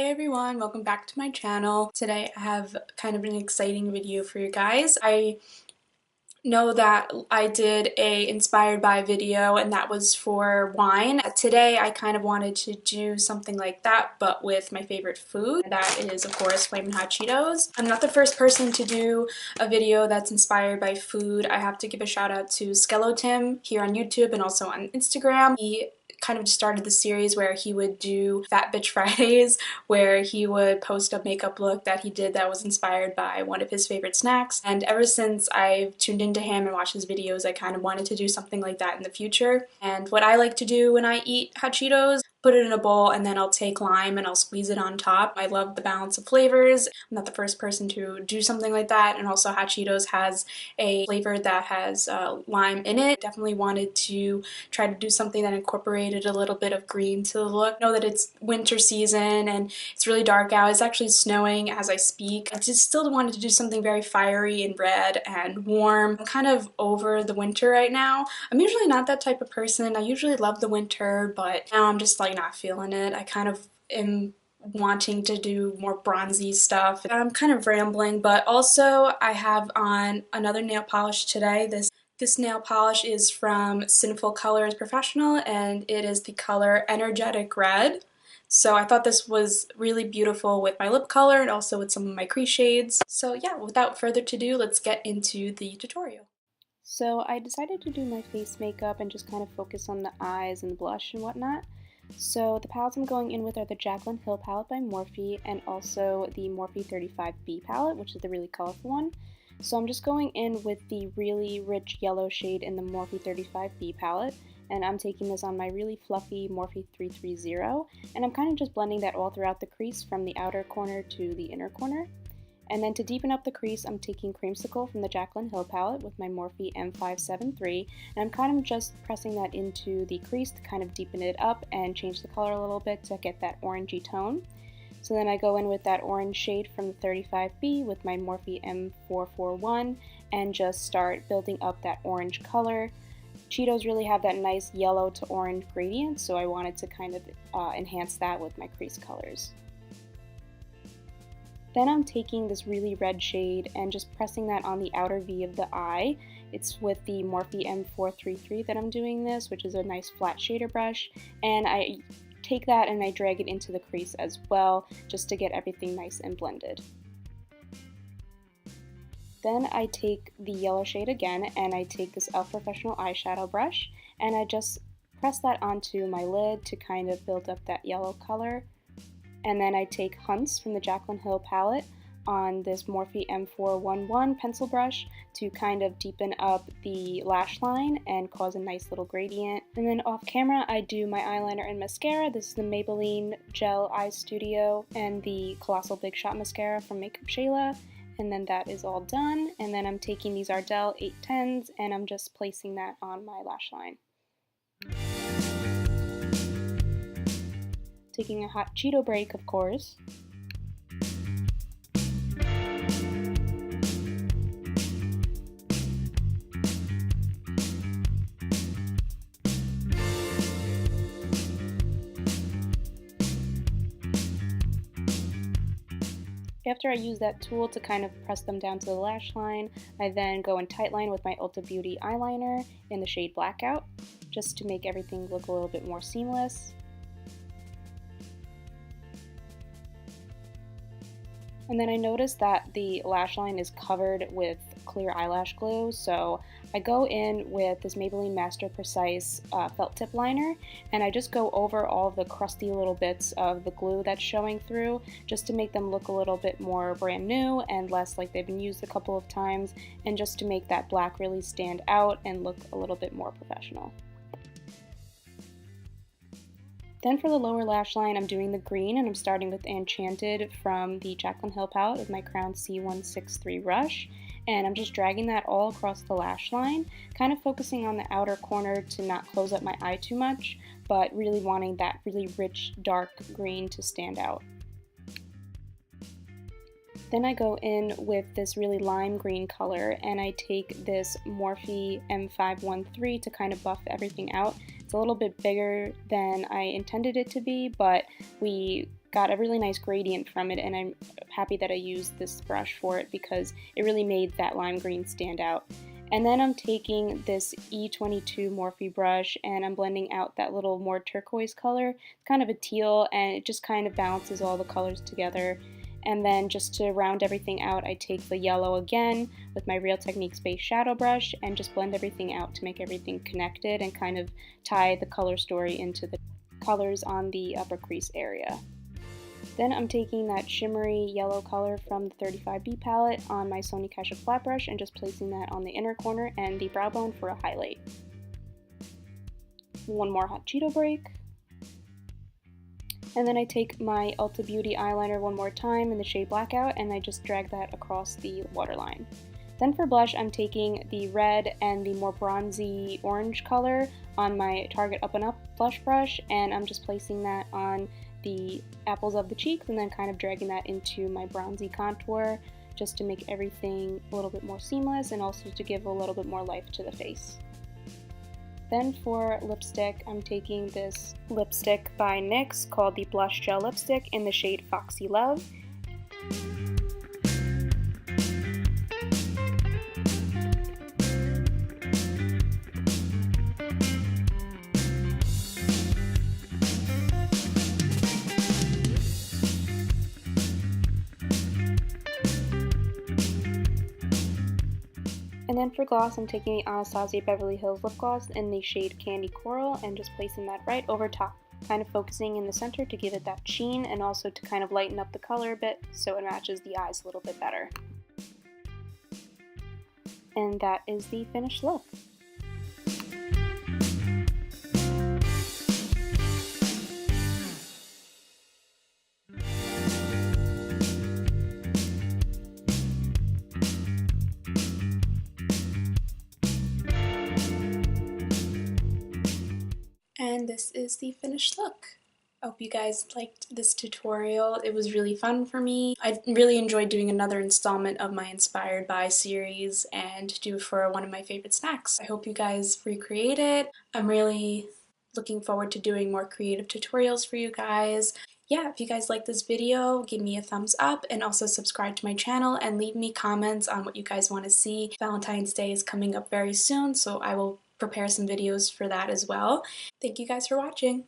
Hey everyone, welcome back to my channel. Today I have kind of an exciting video for you guys. I know that I did a inspired by video and that was for wine. Today I kind of wanted to do something like that but with my favorite food. That is of course Flamin' Hot Cheetos. I'm not the first person to do a video that's inspired by food. I have to give a shout out to Skeletim here on YouTube and also on Instagram. He kind of started the series where he would do Fat Bitch Fridays, where he would post a makeup look that he did that was inspired by one of his favorite snacks. And ever since I've tuned into him and watched his videos, I kind of wanted to do something like that in the future. And what I like to do when I eat hot Cheetos, put it in a bowl and then I'll take lime and I'll squeeze it on top. I love the balance of flavors. I'm not the first person to do something like that, and also hot Cheetos has a flavor that has lime in it. Definitely wanted to try to do something that incorporated a little bit of green to the look. I know that it's winter season and it's really dark out. It's actually snowing as I speak. I just still wanted to do something very fiery and red and warm. I'm kind of over the winter right now. I'm usually not that type of person. I usually love the winter, but now I'm just like not feeling it. I kind of am wanting to do more bronzy stuff. I'm kind of rambling, but also I have on another nail polish today. This nail polish is from Sinful Colors Professional and it is the color Energetic Red. So I thought this was really beautiful with my lip color and also with some of my crease shades. So yeah, without further ado, let's get into the tutorial. So I decided to do my face makeup and just kind of focus on the eyes and blush and whatnot. So the palettes I'm going in with are the Jaclyn Hill palette by Morphe and also the Morphe 35B palette, which is the really colorful one. So I'm just going in with the really rich yellow shade in the Morphe 35B palette, and I'm taking this on my really fluffy Morphe 330, and I'm kind of just blending that all throughout the crease from the outer corner to the inner corner. And then to deepen up the crease, I'm taking Creamsicle from the Jaclyn Hill palette with my Morphe M573, and I'm kind of just pressing that into the crease to kind of deepen it up and change the color a little bit to get that orangey tone. So then I go in with that orange shade from the 35B with my Morphe M441 and just start building up that orange color. Cheetos really have that nice yellow to orange gradient, so I wanted to kind of enhance that with my crease colors. Then I'm taking this really red shade and just pressing that on the outer V of the eye. It's with the Morphe M433 that I'm doing this, which is a nice flat shader brush, and I take that and I drag it into the crease as well, just to get everything nice and blended. Then I take the yellow shade again and I take this POREfessional eyeshadow brush and I just press that onto my lid to kind of build up that yellow color. And then I take Hunts from the Jaclyn Hill palette on this Morphe M411 pencil brush to kind of deepen up the lash line and cause a nice little gradient. And then off camera I do my eyeliner and mascara. This is the Maybelline Gel Eye Studio and the Colossal Big Shot Mascara from MakeupShayla. And then that is all done. And then I'm taking these Ardell 810s and I'm just placing that on my lash line. Taking a hot Cheeto break, of course. After I use that tool to kind of press them down to the lash line, I then go in Tightline with my Ulta Beauty eyeliner in the shade Blackout, just to make everything look a little bit more seamless. And then I noticed that the lash line is covered with clear eyelash glue, so I go in with this Maybelline Master Precise felt tip liner and I just go over all of the crusty little bits of the glue that's showing through just to make them look a little bit more brand new and less like they've been used a couple of times, and just to make that black really stand out and look a little bit more professional. Then for the lower lash line, I'm doing the green and I'm starting with Enchanted from the Jaclyn Hill palette with my Crown C163 Rush. And I'm just dragging that all across the lash line, kind of focusing on the outer corner to not close up my eye too much, but really wanting that really rich dark green to stand out. Then I go in with this really lime green color and I take this Morphe M513 to kind of buff everything out. It's a little bit bigger than I intended it to be, but we got a really nice gradient from it, and I'm happy that I used this brush for it because it really made that lime green stand out. And then I'm taking this E22 Morphe brush and I'm blending out that little more turquoise color. It's kind of a teal and it just kind of balances all the colors together. And then just to round everything out, I take the yellow again with my Real Techniques base shadow brush and just blend everything out to make everything connected and kind of tie the color story into the colors on the upper crease area. Then I'm taking that shimmery yellow color from the 35B palette on my Sony Kashuk flat brush and just placing that on the inner corner and the brow bone for a highlight. One more hot Cheeto break. And then I take my Ulta Beauty eyeliner one more time in the shade Blackout and I just drag that across the waterline. Then for blush, I'm taking the red and the more bronzy orange color on my Target Up and Up blush brush, and I'm just placing that on the apples of the cheeks and then kind of dragging that into my bronzy contour just to make everything a little bit more seamless and also to give a little bit more life to the face. Then for lipstick, I'm taking this lipstick by NYX called the Blush Gel Lipstick in the shade Foxy Love. And then for gloss, I'm taking the Anastasia Beverly Hills lip gloss in the shade Candy Coral and just placing that right over top, kind of focusing in the center to give it that sheen and also to kind of lighten up the color a bit so it matches the eyes a little bit better. And that is the finished look. And this is the finished look. I hope you guys liked this tutorial. It was really fun for me. I really enjoyed doing another installment of my Inspired By series and do it for one of my favorite snacks. I hope you guys recreate it. I'm really looking forward to doing more creative tutorials for you guys. Yeah, if you guys like this video, give me a thumbs up and also subscribe to my channel and leave me comments on what you guys want to see. Valentine's Day is coming up very soon, so I will prepare some videos for that as well. Thank you guys for watching.